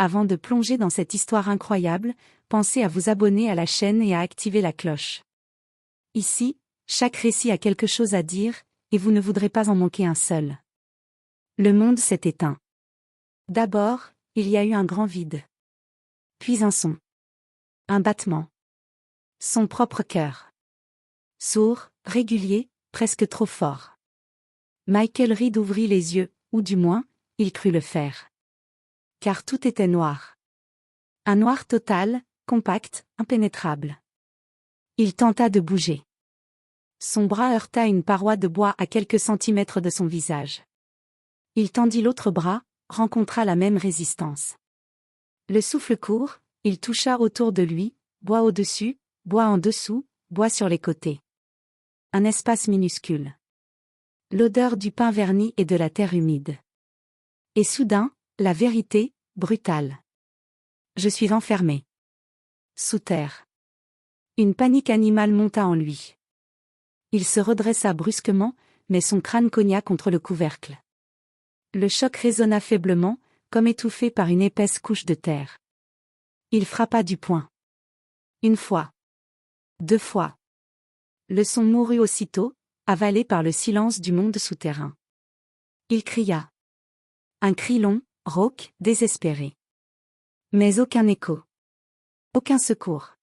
avant de plonger dans cette histoire incroyable, pensez à vous abonner à la chaîne et à activer la cloche. Ici, chaque récit a quelque chose à dire, et vous ne voudrez pas en manquer un seul. Le monde s'est éteint. D'abord, il y a eu un grand vide. Puis un son. Un battement. Son propre cœur. Sourd, régulier, presque trop fort. Michael Reed ouvrit les yeux, ou du moins, il crut le faire. Car tout était noir. Un noir total, compact, impénétrable. Il tenta de bouger. Son bras heurta une paroi de bois à quelques centimètres de son visage. Il tendit l'autre bras, rencontra la même résistance. Le souffle court, il toucha autour de lui, bois au-dessus, bois en dessous, bois sur les côtés. Un espace minuscule. L'odeur du pain verni et de la terre humide. Et soudain, la vérité, brutale. Je suis enfermé. Sous terre. Une panique animale monta en lui. Il se redressa brusquement, mais son crâne cogna contre le couvercle. Le choc résonna faiblement, comme étouffé par une épaisse couche de terre. Il frappa du poing. Une fois. 2 fois. Le son mourut aussitôt, avalé par le silence du monde souterrain. Il cria. Un cri long, rauque, désespéré. Mais aucun écho. Aucun secours.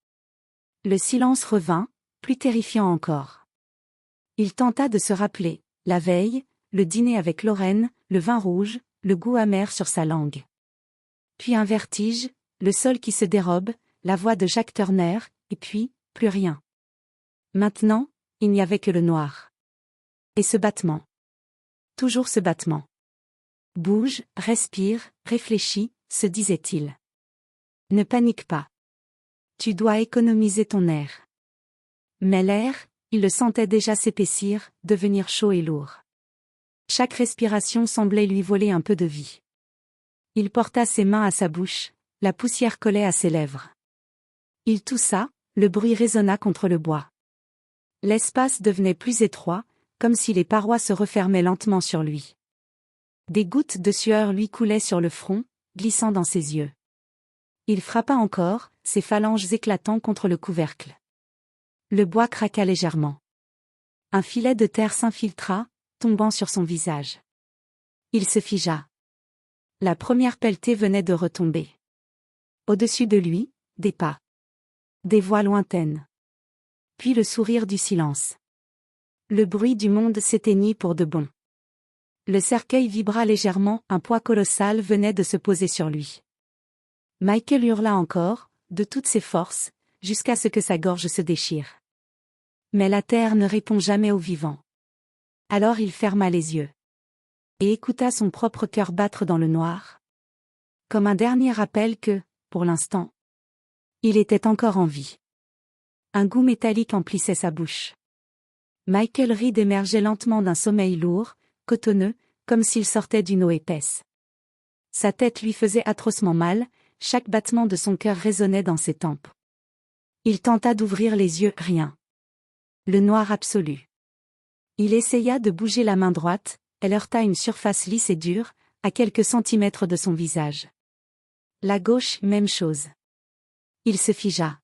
Le silence revint, plus terrifiant encore. Il tenta de se rappeler, la veille, le dîner avec Lorraine, le vin rouge, le goût amer sur sa langue. Puis un vertige, le sol qui se dérobe, la voix de Jack Turner, et puis, plus rien. Maintenant, il n'y avait que le noir. Et ce battement. Toujours ce battement. Bouge, respire, réfléchis, se disait-il. Ne panique pas. Tu dois économiser ton air. Mais l'air, il le sentait déjà s'épaissir, devenir chaud et lourd. Chaque respiration semblait lui voler un peu de vie. Il porta ses mains à sa bouche, la poussière collait à ses lèvres. Il toussa, le bruit résonna contre le bois. L'espace devenait plus étroit, comme si les parois se refermaient lentement sur lui. Des gouttes de sueur lui coulaient sur le front, glissant dans ses yeux. Il frappa encore, ses phalanges éclatant contre le couvercle. Le bois craqua légèrement. Un filet de terre s'infiltra, tombant sur son visage. Il se figea. La première pelletée venait de retomber. Au-dessus de lui, des pas. Des voix lointaines. Puis le sourire du silence. Le bruit du monde s'éteignit pour de bon. Le cercueil vibra légèrement, un poids colossal venait de se poser sur lui. Michael hurla encore, de toutes ses forces, jusqu'à ce que sa gorge se déchire. Mais la terre ne répond jamais aux vivants. Alors il ferma les yeux. Et écouta son propre cœur battre dans le noir. Comme un dernier rappel que, pour l'instant, il était encore en vie. Un goût métallique emplissait sa bouche. Michael Reed émergeait lentement d'un sommeil lourd, cotonneux, comme s'il sortait d'une eau épaisse. Sa tête lui faisait atrocement mal, chaque battement de son cœur résonnait dans ses tempes. Il tenta d'ouvrir les yeux, rien. Le noir absolu. Il essaya de bouger la main droite, elle heurta une surface lisse et dure, à quelques centimètres de son visage. La gauche, même chose. Il se figea.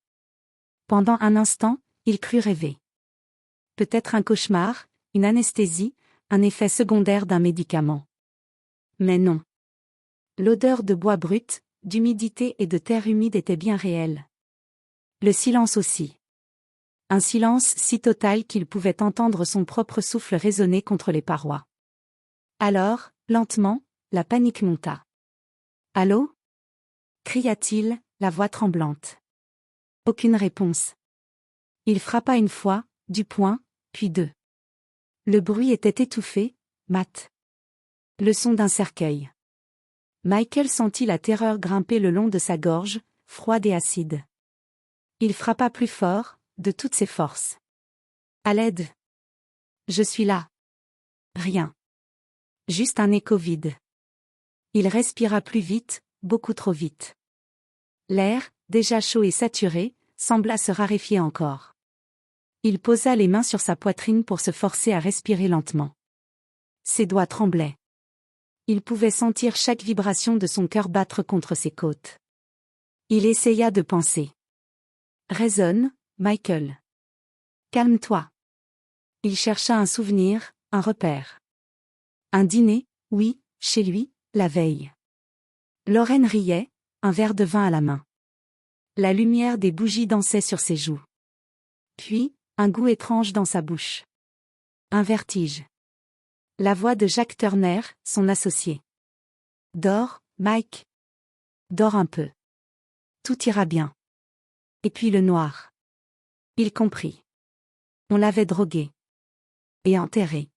Pendant un instant, il crut rêver. Peut-être un cauchemar, une anesthésie, un effet secondaire d'un médicament. Mais non. L'odeur de bois brut, d'humidité et de terre humide était bien réelle. Le silence aussi. Un silence si total qu'il pouvait entendre son propre souffle résonner contre les parois. Alors, lentement, la panique monta. « Allô » cria-t-il, la voix tremblante. Aucune réponse. Il frappa une fois, du poing, puis 2. Le bruit était étouffé, mat. Le son d'un cercueil. Michael sentit la terreur grimper le long de sa gorge, froide et acide. Il frappa plus fort, de toutes ses forces. À l'aide. Je suis là. Rien. Juste un écho vide. Il respira plus vite, beaucoup trop vite. L'air, déjà chaud et saturé, sembla se raréfier encore. Il posa les mains sur sa poitrine pour se forcer à respirer lentement. Ses doigts tremblaient. Il pouvait sentir chaque vibration de son cœur battre contre ses côtes. Il essaya de penser. Raisonne, Michael. Calme-toi. Il chercha un souvenir, un repère. Un dîner, oui, chez lui, la veille. Lorraine riait, un verre de vin à la main. La lumière des bougies dansait sur ses joues. Puis, un goût étrange dans sa bouche. Un vertige. La voix de Jack Turner, son associé. Dors, Mike. Dors un peu. Tout ira bien. Et puis le noir. Il comprit. On l'avait drogué. Et enterré.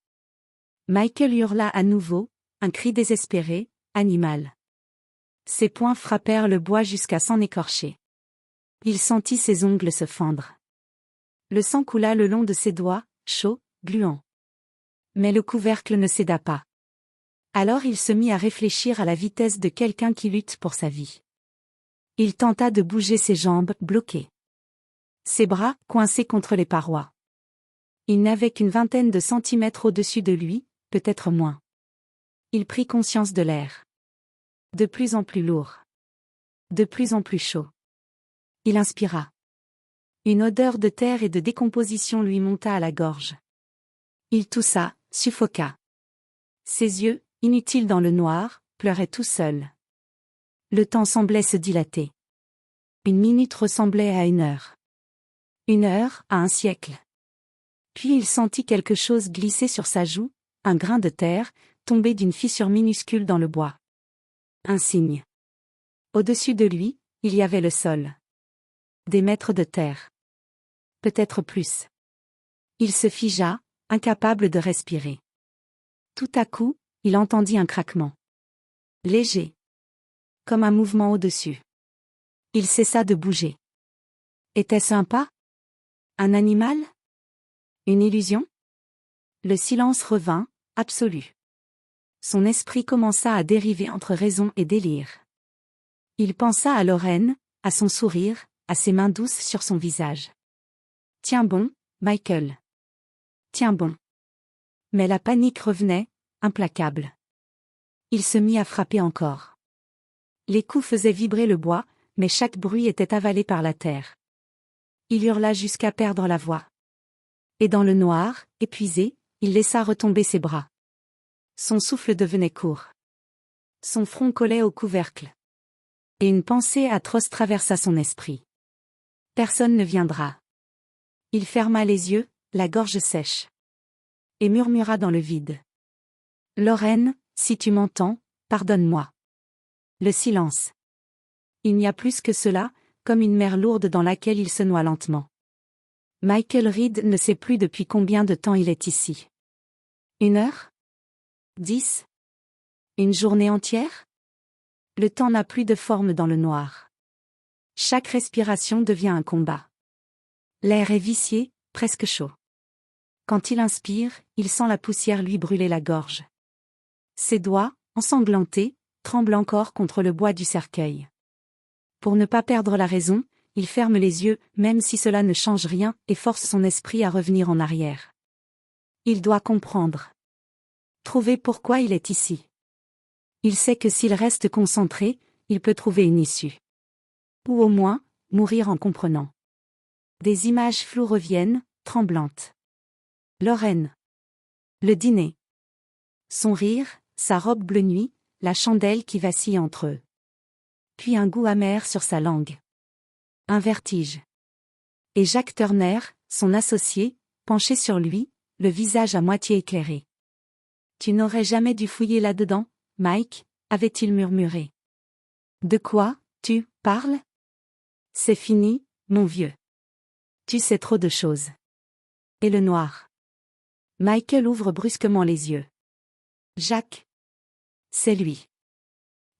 Michael hurla à nouveau, un cri désespéré, animal. Ses poings frappèrent le bois jusqu'à s'en écorcher. Il sentit ses ongles se fendre. Le sang coula le long de ses doigts, chaud, gluant. Mais le couvercle ne céda pas. Alors il se mit à réfléchir à la vitesse de quelqu'un qui lutte pour sa vie. Il tenta de bouger ses jambes, bloquées. Ses bras, coincés contre les parois. Il n'avait qu'une vingtaine de centimètres au-dessus de lui, peut-être moins. Il prit conscience de l'air. De plus en plus lourd. De plus en plus chaud. Il inspira. Une odeur de terre et de décomposition lui monta à la gorge. Il toussa, suffoqua. Ses yeux, inutiles dans le noir, pleuraient tout seuls. Le temps semblait se dilater. Une minute ressemblait à une heure. Une heure à un siècle. Puis il sentit quelque chose glisser sur sa joue, un grain de terre, tombé d'une fissure minuscule dans le bois. Un signe. Au-dessus de lui, il y avait le sol. Des mètres de terre. Peut-être plus. Il se figea, incapable de respirer. Tout à coup, il entendit un craquement. Léger. Comme un mouvement au-dessus. Il cessa de bouger. Était-ce un pas? Un animal? Une illusion? Le silence revint, absolu. Son esprit commença à dériver entre raison et délire. Il pensa à Lorraine, à son sourire, à ses mains douces sur son visage. Tiens bon, Michael. Tiens bon. Mais la panique revenait, implacable. Il se mit à frapper encore. Les coups faisaient vibrer le bois, mais chaque bruit était avalé par la terre. Il hurla jusqu'à perdre la voix. Et dans le noir, épuisé, il laissa retomber ses bras. Son souffle devenait court. Son front collait au couvercle. Et une pensée atroce traversa son esprit. Personne ne viendra. Il ferma les yeux, la gorge sèche. Et murmura dans le vide. Lorraine, si tu m'entends, pardonne-moi. Le silence. Il n'y a plus que cela, comme une mer lourde dans laquelle il se noie lentement. Michael Reed ne sait plus depuis combien de temps il est ici. 1 heure? 10? Une journée entière? Le temps n'a plus de forme dans le noir. Chaque respiration devient un combat. L'air est vicié, presque chaud. Quand il inspire, il sent la poussière lui brûler la gorge. Ses doigts, ensanglantés, tremblent encore contre le bois du cercueil. Pour ne pas perdre la raison, il ferme les yeux, même si cela ne change rien, et force son esprit à revenir en arrière. Il doit comprendre. Trouver pourquoi il est ici. Il sait que s'il reste concentré, il peut trouver une issue. Ou au moins, mourir en comprenant. Des images floues reviennent, tremblantes. Lorraine. Le dîner. Son rire, sa robe bleu nuit, la chandelle qui vacille entre eux. Puis un goût amer sur sa langue. Un vertige. Et Jack Turner, son associé, penché sur lui, le visage à moitié éclairé. Tu n'aurais jamais dû fouiller là-dedans, Mike, avait-il murmuré. De quoi, tu parles? C'est fini, mon vieux. Tu sais trop de choses. Et le noir. Michael ouvre brusquement les yeux. Jack. C'est lui.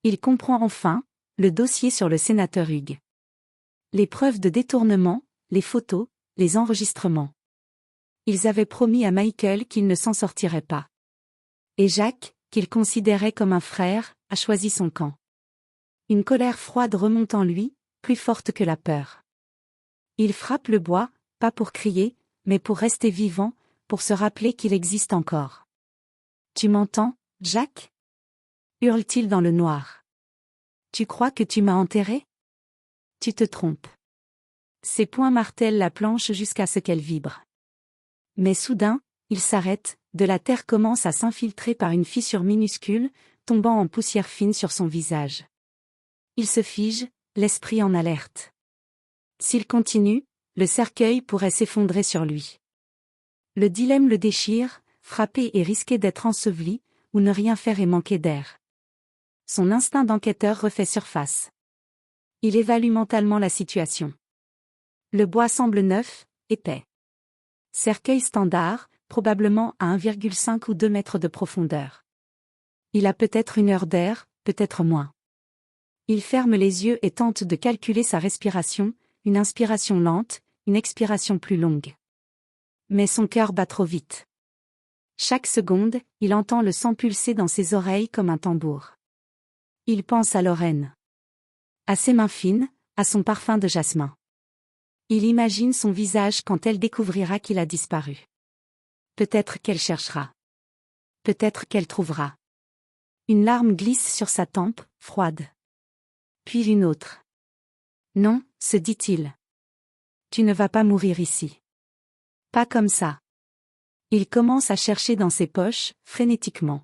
Il comprend enfin, le dossier sur le sénateur Hughes. Les preuves de détournement, les photos, les enregistrements. Ils avaient promis à Michael qu'il ne s'en sortirait pas. Et Jack, qu'il considérait comme un frère, a choisi son camp. Une colère froide remonte en lui, plus forte que la peur. Il frappe le bois, pas pour crier, mais pour rester vivant, pour se rappeler qu'il existe encore. Tu m'entends, Jack? hurle-t-il dans le noir. Tu crois que tu m'as enterré? Tu te trompes. Ses poings martèlent la planche jusqu'à ce qu'elle vibre. Mais soudain, il s'arrête, de la terre commence à s'infiltrer par une fissure minuscule, tombant en poussière fine sur son visage. Il se fige, l'esprit en alerte. S'il continue, le cercueil pourrait s'effondrer sur lui. Le dilemme le déchire, frapper et risquer d'être enseveli, ou ne rien faire et manquer d'air. Son instinct d'enquêteur refait surface. Il évalue mentalement la situation. Le bois semble neuf, épais. Cercueil standard, probablement à 1,5 ou 2 mètres de profondeur. Il a peut-être 1 heure d'air, peut-être moins. Il ferme les yeux et tente de calculer sa respiration, une inspiration lente, une expiration plus longue. Mais son cœur bat trop vite. Chaque seconde, il entend le sang pulser dans ses oreilles comme un tambour. Il pense à Lorraine. À ses mains fines, à son parfum de jasmin. Il imagine son visage quand elle découvrira qu'il a disparu. Peut-être qu'elle cherchera. Peut-être qu'elle trouvera. Une larme glisse sur sa tempe, froide. Puis une autre. Non, se dit-il. Tu ne vas pas mourir ici. Pas comme ça. Il commence à chercher dans ses poches, frénétiquement.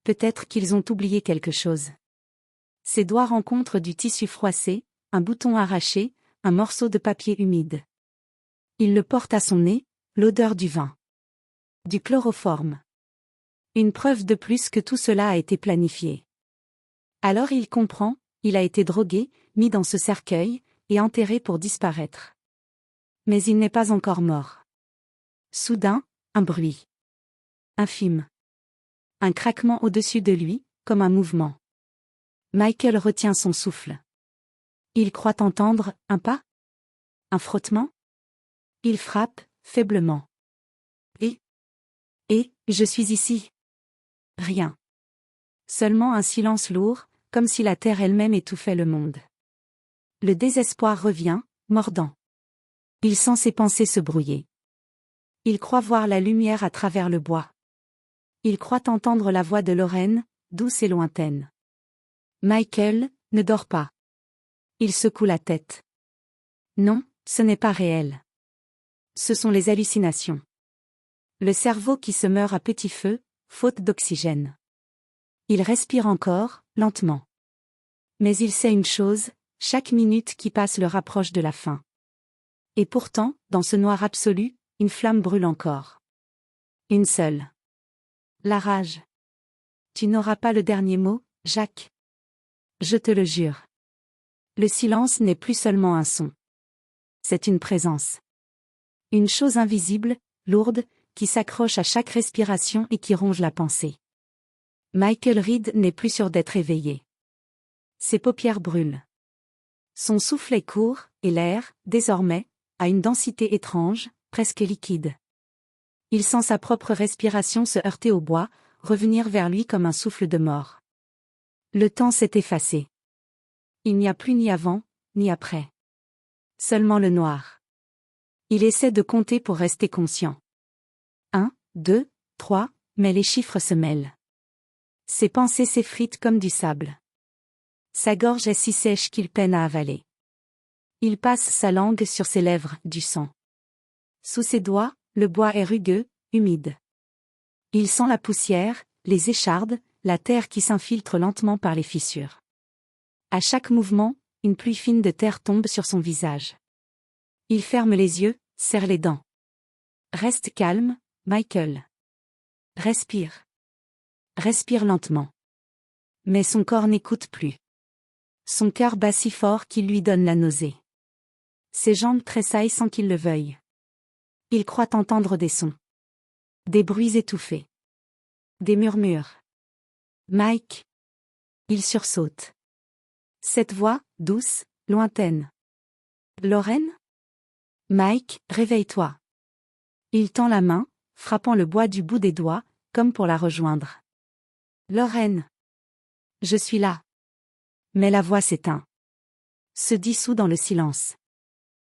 Peut-être qu'ils ont oublié quelque chose. Ses doigts rencontrent du tissu froissé, un bouton arraché, un morceau de papier humide. Il le porte à son nez, l'odeur du vin. Du chloroforme. Une preuve de plus que tout cela a été planifié. Alors il comprend, il a été drogué, mis dans ce cercueil, et enterré pour disparaître. Mais il n'est pas encore mort. Soudain, un bruit. Infime. Un craquement au-dessus de lui, comme un mouvement. Michael retient son souffle. Il croit entendre un pas? Un frottement? Il frappe, faiblement. Et, je suis ici. Rien. Seulement un silence lourd, comme si la terre elle-même étouffait le monde. Le désespoir revient, mordant. Il sent ses pensées se brouiller. Il croit voir la lumière à travers le bois. Il croit entendre la voix de Lorraine, douce et lointaine. Michael ne dort pas. Il secoue la tête. Non, ce n'est pas réel. Ce sont les hallucinations. Le cerveau qui se meurt à petit feu, faute d'oxygène. Il respire encore, lentement. Mais il sait une chose, chaque minute qui passe le rapproche de la fin. Et pourtant, dans ce noir absolu, une flamme brûle encore. Une seule. La rage. Tu n'auras pas le dernier mot, Jacques. Je te le jure. Le silence n'est plus seulement un son. C'est une présence. Une chose invisible, lourde, qui s'accroche à chaque respiration et qui ronge la pensée. Michael Reed n'est plus sûr d'être éveillé. Ses paupières brûlent. Son souffle est court, et l'air, désormais, a une densité étrange, presque liquide. Il sent sa propre respiration se heurter au bois, revenir vers lui comme un souffle de mort. Le temps s'est effacé. Il n'y a plus ni avant, ni après. Seulement le noir. Il essaie de compter pour rester conscient. 1, 2, 3, mais les chiffres se mêlent. Ses pensées s'effritent comme du sable. Sa gorge est si sèche qu'il peine à avaler. Il passe sa langue sur ses lèvres, du sang. Sous ses doigts, le bois est rugueux, humide. Il sent la poussière, les échardes, la terre qui s'infiltre lentement par les fissures. À chaque mouvement, une pluie fine de terre tombe sur son visage. Il ferme les yeux, serre les dents. Reste calme, Michael. Respire. Respire lentement. Mais son corps n'écoute plus. Son cœur bat si fort qu'il lui donne la nausée. Ses jambes tressaillent sans qu'il le veuille. Il croit entendre des sons. Des bruits étouffés. Des murmures. Mike. Il sursaute. Cette voix, douce, lointaine. Lorraine? Mike, réveille-toi. Il tend la main, frappant le bois du bout des doigts, comme pour la rejoindre. Lorraine. Je suis là. Mais la voix s'éteint. Se dissout dans le silence.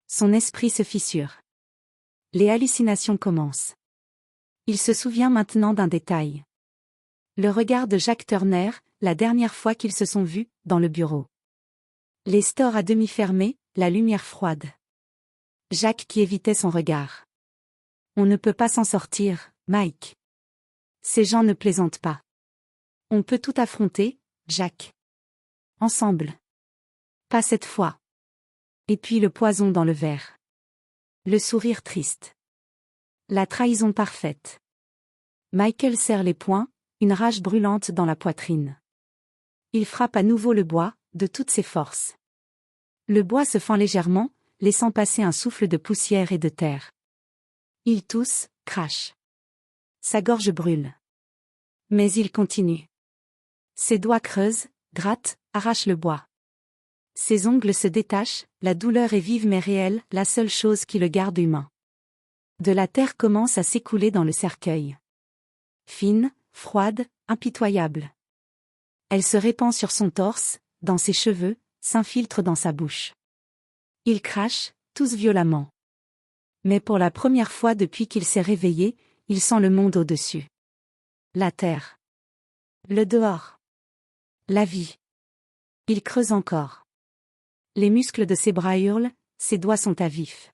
Son esprit se fissure. Les hallucinations commencent. Il se souvient maintenant d'un détail. Le regard de Jacques Turner, la dernière fois qu'ils se sont vus, dans le bureau. Les stores à demi fermés, la lumière froide. Jack qui évitait son regard. On ne peut pas s'en sortir, Mike. Ces gens ne plaisantent pas. On peut tout affronter, Jack. Ensemble. Pas cette fois. Et puis le poison dans le verre. Le sourire triste. La trahison parfaite. Michael serre les poings, une rage brûlante dans la poitrine. Il frappe à nouveau le bois, de toutes ses forces. Le bois se fend légèrement, laissant passer un souffle de poussière et de terre. Il tousse, crache. Sa gorge brûle. Mais il continue. Ses doigts creusent, grattent, arrachent le bois. Ses ongles se détachent, la douleur est vive mais réelle, la seule chose qui le garde humain. De la terre commence à s'écouler dans le cercueil. Fine, froide, impitoyable. Elle se répand sur son torse, dans ses cheveux, s'infiltre dans sa bouche. Il crache, tous violemment. Mais pour la première fois depuis qu'il s'est réveillé, il sent le monde au-dessus. La terre. Le dehors. La vie. Il creuse encore. Les muscles de ses bras hurlent, ses doigts sont à vif.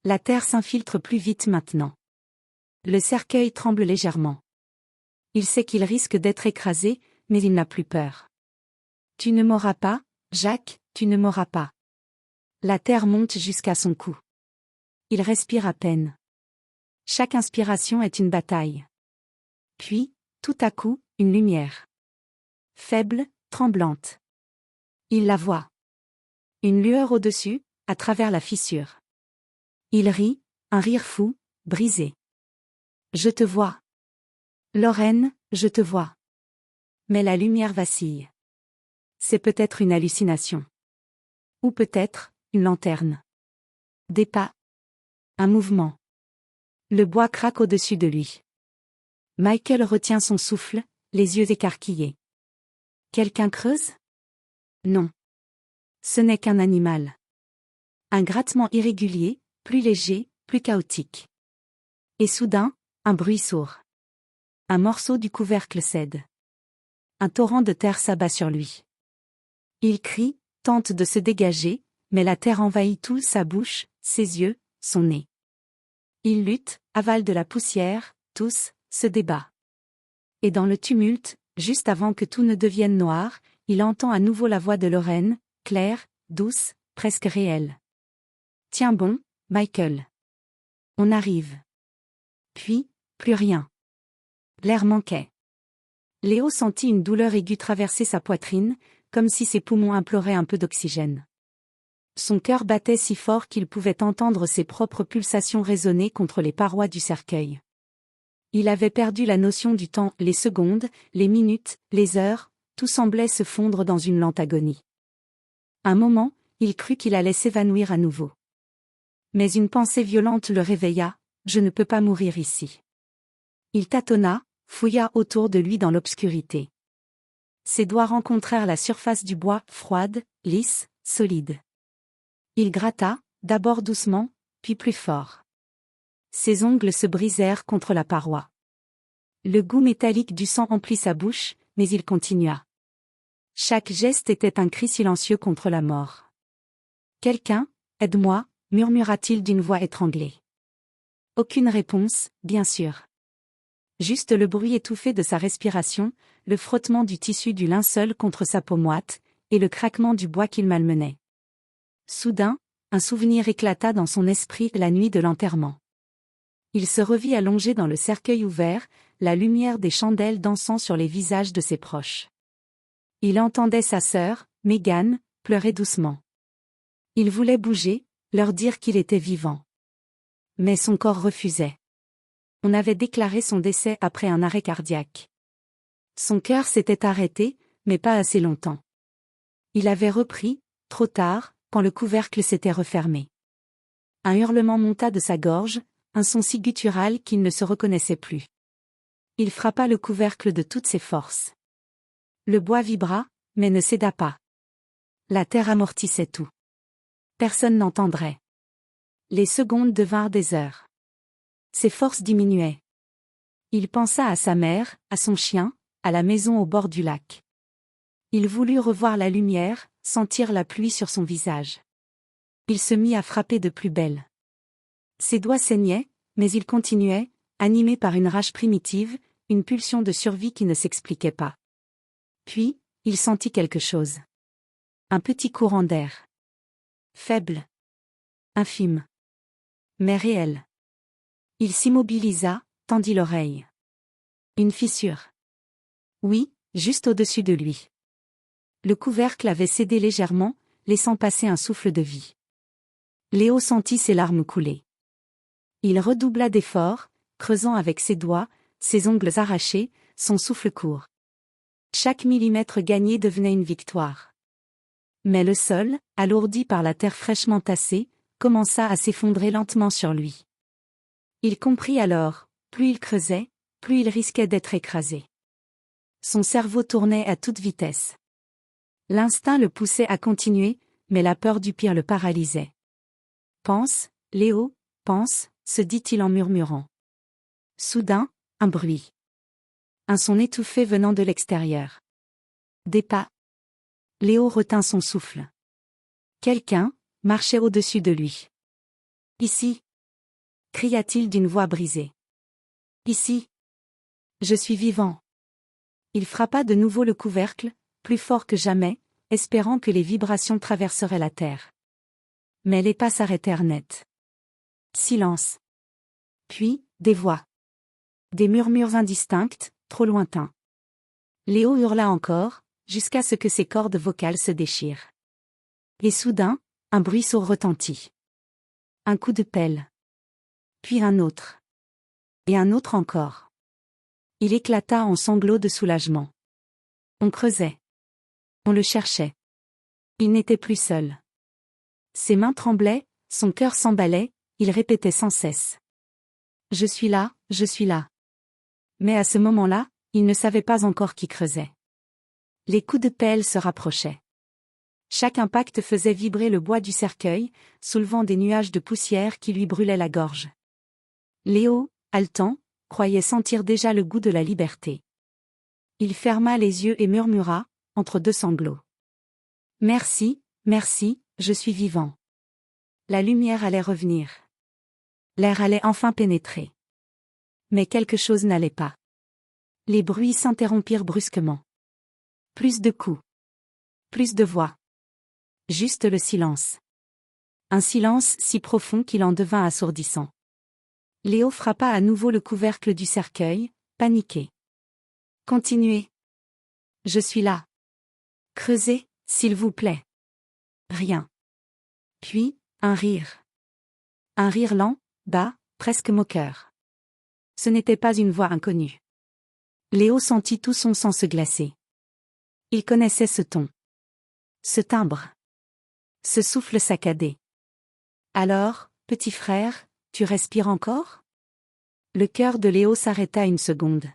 La terre s'infiltre plus vite maintenant. Le cercueil tremble légèrement. Il sait qu'il risque d'être écrasé, mais il n'a plus peur. Tu ne mourras pas, Jack, tu ne mourras pas. La terre monte jusqu'à son cou. Il respire à peine. Chaque inspiration est une bataille. Puis, tout à coup, une lumière. Faible, tremblante. Il la voit. Une lueur au-dessus, à travers la fissure. Il rit, un rire fou, brisé. Je te vois. Lorraine, je te vois. Mais la lumière vacille. C'est peut-être une hallucination. Ou peut-être, une lanterne. Des pas. Un mouvement. Le bois craque au-dessus de lui. Michael retient son souffle, les yeux écarquillés. Quelqu'un creuse? Non. Ce n'est qu'un animal. Un grattement irrégulier, plus léger, plus chaotique. Et soudain, un bruit sourd. Un morceau du couvercle cède. Un torrent de terre s'abat sur lui. Il crie, tente de se dégager, mais la terre envahit tout, sa bouche, ses yeux, son nez. Il lutte, avale de la poussière, tousse, se débat. Et dans le tumulte, juste avant que tout ne devienne noir, il entend à nouveau la voix de Lorraine, claire, douce, presque réelle. Tiens bon, Michael. On arrive. Puis, plus rien. L'air manquait. Léo sentit une douleur aiguë traverser sa poitrine, comme si ses poumons imploraient un peu d'oxygène. Son cœur battait si fort qu'il pouvait entendre ses propres pulsations résonner contre les parois du cercueil. Il avait perdu la notion du temps, les secondes, les minutes, les heures, tout semblait se fondre dans une lente agonie. Un moment, il crut qu'il allait s'évanouir à nouveau. Mais une pensée violente le réveilla, je ne peux pas mourir ici. Il tâtonna, fouilla autour de lui dans l'obscurité. Ses doigts rencontrèrent la surface du bois, froide, lisse, solide. Il gratta, d'abord doucement, puis plus fort. Ses ongles se brisèrent contre la paroi. Le goût métallique du sang emplit sa bouche, mais il continua. Chaque geste était un cri silencieux contre la mort. « Quelqu'un, aide-moi » murmura-t-il d'une voix étranglée. Aucune réponse, bien sûr. Juste le bruit étouffé de sa respiration, le frottement du tissu du linceul contre sa peau moite, et le craquement du bois qu'il malmenait. Soudain, un souvenir éclata dans son esprit la nuit de l'enterrement. Il se revit allongé dans le cercueil ouvert, la lumière des chandelles dansant sur les visages de ses proches. Il entendait sa sœur, Megan, pleurer doucement. Il voulait bouger, leur dire qu'il était vivant. Mais son corps refusait. On avait déclaré son décès après un arrêt cardiaque. Son cœur s'était arrêté, mais pas assez longtemps. Il avait repris, trop tard, quand le couvercle s'était refermé. Un hurlement monta de sa gorge, un son si guttural qu'il ne se reconnaissait plus. Il frappa le couvercle de toutes ses forces. Le bois vibra, mais ne céda pas. La terre amortissait tout. Personne n'entendrait. Les secondes devinrent des heures. Ses forces diminuaient. Il pensa à sa mère, à son chien, à la maison au bord du lac. Il voulut revoir la lumière, sentir la pluie sur son visage. Il se mit à frapper de plus belle. Ses doigts saignaient, mais il continuait, animé par une rage primitive, une pulsion de survie qui ne s'expliquait pas. Puis, il sentit quelque chose. Un petit courant d'air. Faible. Infime. Mais réel. Il s'immobilisa, tendit l'oreille. Une fissure. Oui, juste au-dessus de lui. Le couvercle avait cédé légèrement, laissant passer un souffle de vie. Léo sentit ses larmes couler. Il redoubla d'efforts, creusant avec ses doigts, ses ongles arrachés, son souffle court. Chaque millimètre gagné devenait une victoire. Mais le sol, alourdi par la terre fraîchement tassée, commença à s'effondrer lentement sur lui. Il comprit alors, plus il creusait, plus il risquait d'être écrasé. Son cerveau tournait à toute vitesse. L'instinct le poussait à continuer, mais la peur du pire le paralysait. « Pense, Léo, pense », se dit-il en murmurant. Soudain, un bruit. Un son étouffé venant de l'extérieur. Des pas. Léo retint son souffle. Quelqu'un marchait au-dessus de lui. « Ici !» cria-t-il d'une voix brisée. « Ici ! Je suis vivant !» Il frappa de nouveau le couvercle, plus fort que jamais, espérant que les vibrations traverseraient la terre. Mais les pas s'arrêtèrent net. Silence. Puis, des voix. Des murmures indistincts, trop lointains. Léo hurla encore, jusqu'à ce que ses cordes vocales se déchirent. Et soudain, un bruit sourd retentit. Un coup de pelle. Puis un autre. Et un autre encore. Il éclata en sanglots de soulagement. On creusait. On le cherchait. Il n'était plus seul. Ses mains tremblaient, son cœur s'emballait, il répétait sans cesse. « Je suis là, je suis là. » Mais à ce moment-là, il ne savait pas encore qui creusait. Les coups de pelle se rapprochaient. Chaque impact faisait vibrer le bois du cercueil, soulevant des nuages de poussière qui lui brûlaient la gorge. Léo, haletant, croyait sentir déjà le goût de la liberté. Il ferma les yeux et murmura, entre deux sanglots. « Merci, merci, je suis vivant. » La lumière allait revenir. L'air allait enfin pénétrer. Mais quelque chose n'allait pas. Les bruits s'interrompirent brusquement. Plus de coups. Plus de voix. Juste le silence. Un silence si profond qu'il en devint assourdissant. Léo frappa à nouveau le couvercle du cercueil, paniqué. « Continuez. Je suis là. Creusez, s'il vous plaît. » Rien. Puis, un rire. Un rire lent, bas, presque moqueur. Ce n'était pas une voix inconnue. Léo sentit tout son sang se glacer. Il connaissait ce ton. Ce timbre. Ce souffle saccadé. « Alors, petit frère, tu respires encore ?» Le cœur de Léo s'arrêta une seconde.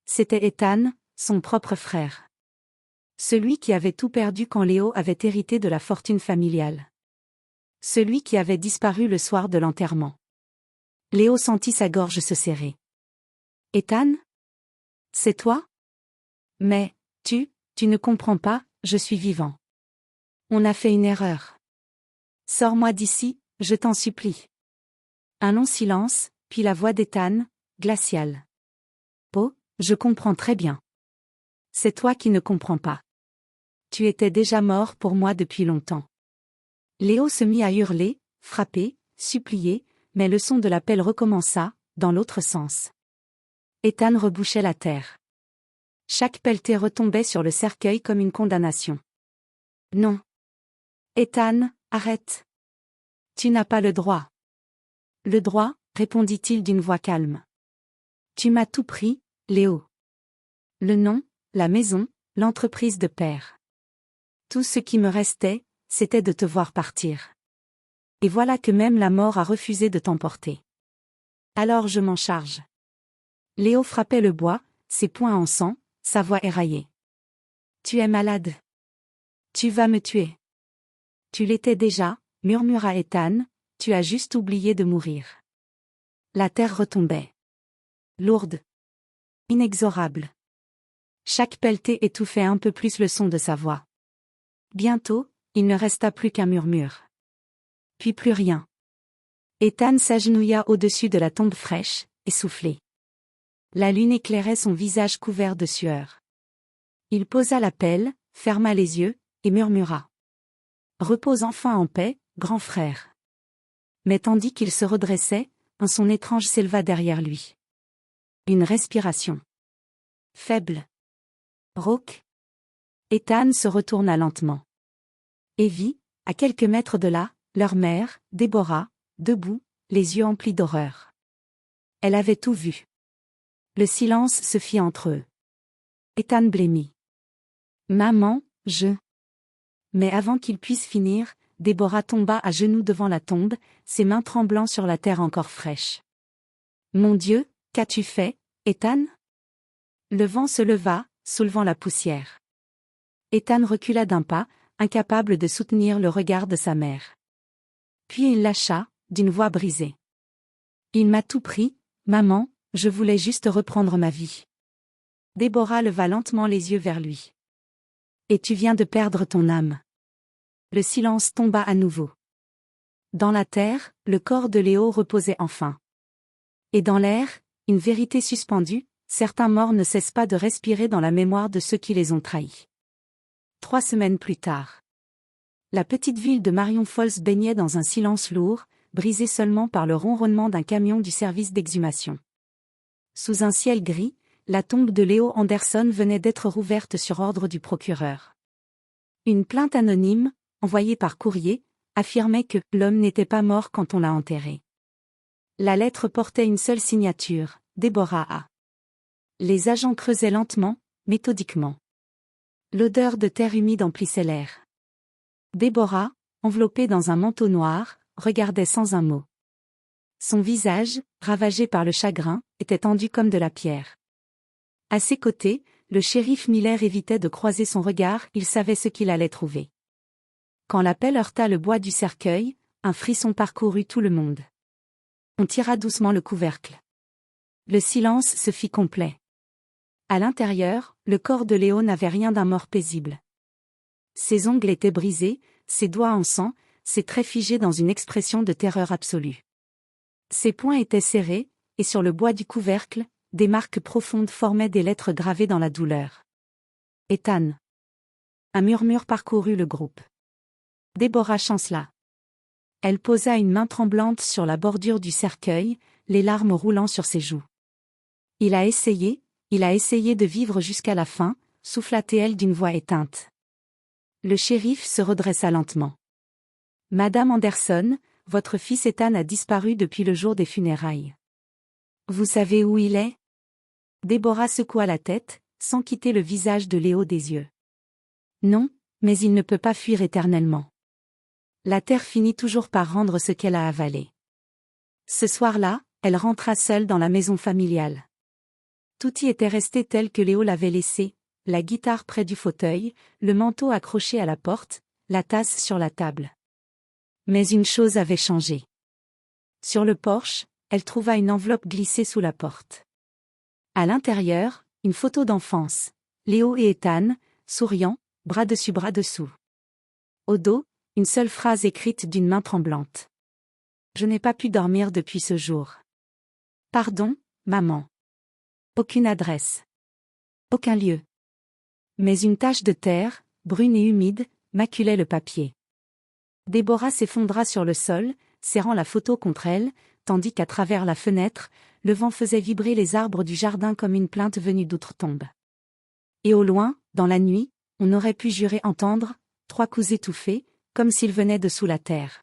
C'était Ethan, son propre frère. Celui qui avait tout perdu quand Léo avait hérité de la fortune familiale. Celui qui avait disparu le soir de l'enterrement. Léo sentit sa gorge se serrer. « Ethan ? C'est toi ? Mais, tu ne comprends pas, je suis vivant. On a fait une erreur. Sors-moi d'ici, je t'en supplie. » Un long silence, puis la voix d'Ethan, glaciale. « Oh, je comprends très bien. C'est toi qui ne comprends pas. Tu étais déjà mort pour moi depuis longtemps. » Léo se mit à hurler, frapper, supplier, mais le son de la pelle recommença, dans l'autre sens. Ethan rebouchait la terre. Chaque pelletée retombait sur le cercueil comme une condamnation. « Non. Ethan, arrête. Tu n'as pas le droit. » « Le droit ?» répondit-il d'une voix calme. « Tu m'as tout pris, Léo. Le nom, la maison, l'entreprise de père. Tout ce qui me restait, c'était de te voir partir. Et voilà que même la mort a refusé de t'emporter. Alors je m'en charge. » Léo frappait le bois, ses poings en sang, sa voix éraillée. « Tu es malade. Tu vas me tuer. » « Tu l'étais déjà, » murmura Ethan, « tu as juste oublié de mourir. » La terre retombait. Lourde. Inexorable. Chaque pelletée étouffait un peu plus le son de sa voix. Bientôt, il ne resta plus qu'un murmure. Puis plus rien. Ethan s'agenouilla au-dessus de la tombe fraîche, essoufflé. La lune éclairait son visage couvert de sueur. Il posa la pelle, ferma les yeux, et murmura. Repose enfin en paix, grand frère. Mais tandis qu'il se redressait, un son étrange s'éleva derrière lui. Une respiration. Faible. Rauque. Ethan se retourna lentement. Et vit, à quelques mètres de là, leur mère, Déborah, debout, les yeux emplis d'horreur. Elle avait tout vu. Le silence se fit entre eux. Ethan blêmit. Maman, je... Mais avant qu'il puisse finir, Déborah tomba à genoux devant la tombe, ses mains tremblant sur la terre encore fraîche. Mon Dieu, qu'as-tu fait, Ethan? Le vent se leva, soulevant la poussière. Ethan recula d'un pas, incapable de soutenir le regard de sa mère. Puis il lâcha, d'une voix brisée. Il m'a tout pris, maman, je voulais juste reprendre ma vie. Déborah leva lentement les yeux vers lui. Et tu viens de perdre ton âme. Le silence tomba à nouveau. Dans la terre, le corps de Léo reposait enfin. Et dans l'air, une vérité suspendue, certains morts ne cessent pas de respirer dans la mémoire de ceux qui les ont trahis. 3 semaines plus tard. La petite ville de Marion Falls baignait dans un silence lourd, brisé seulement par le ronronnement d'un camion du service d'exhumation. Sous un ciel gris, la tombe de Léo Anderson venait d'être rouverte sur ordre du procureur. Une plainte anonyme, envoyée par courrier, affirmait que l'homme n'était pas mort quand on l'a enterré. La lettre portait une seule signature, Déborah A. Les agents creusaient lentement, méthodiquement. L'odeur de terre humide emplissait l'air. Déborah, enveloppée dans un manteau noir, regardait sans un mot. Son visage, ravagé par le chagrin, était tendu comme de la pierre. À ses côtés, le shérif Miller évitait de croiser son regard, il savait ce qu'il allait trouver. Quand la pelle heurta le bois du cercueil, un frisson parcourut tout le monde. On tira doucement le couvercle. Le silence se fit complet. À l'intérieur, le corps de Léo n'avait rien d'un mort paisible. Ses ongles étaient brisés, ses doigts en sang, ses traits figés dans une expression de terreur absolue. Ses poings étaient serrés, et sur le bois du couvercle, des marques profondes formaient des lettres gravées dans la douleur. Ethan. Un murmure parcourut le groupe. Déborah chancela. Elle posa une main tremblante sur la bordure du cercueil, les larmes roulant sur ses joues. Il a essayé de vivre jusqu'à la fin, souffla-t-elle d'une voix éteinte. Le shérif se redressa lentement. Madame Anderson, votre fils Ethan a disparu depuis le jour des funérailles. Vous savez où il est? Déborah secoua la tête, sans quitter le visage de Léo des yeux. Non, mais il ne peut pas fuir éternellement. La terre finit toujours par rendre ce qu'elle a avalé. Ce soir-là, elle rentra seule dans la maison familiale. Tout y était resté tel que Léo l'avait laissé, la guitare près du fauteuil, le manteau accroché à la porte, la tasse sur la table. Mais une chose avait changé. Sur le porche, elle trouva une enveloppe glissée sous la porte. À l'intérieur, une photo d'enfance, Léo et Ethan, souriant, bras dessus bras dessous. Au dos, une seule phrase écrite d'une main tremblante. Je n'ai pas pu dormir depuis ce jour. Pardon, maman. Aucune adresse. Aucun lieu. Mais une tache de terre, brune et humide, maculait le papier. Déborah s'effondra sur le sol, serrant la photo contre elle, tandis qu'à travers la fenêtre, le vent faisait vibrer les arbres du jardin comme une plainte venue d'outre-tombe. Et au loin, dans la nuit, on aurait pu jurer entendre 3 coups étouffés, comme s'ils venaient de sous la terre.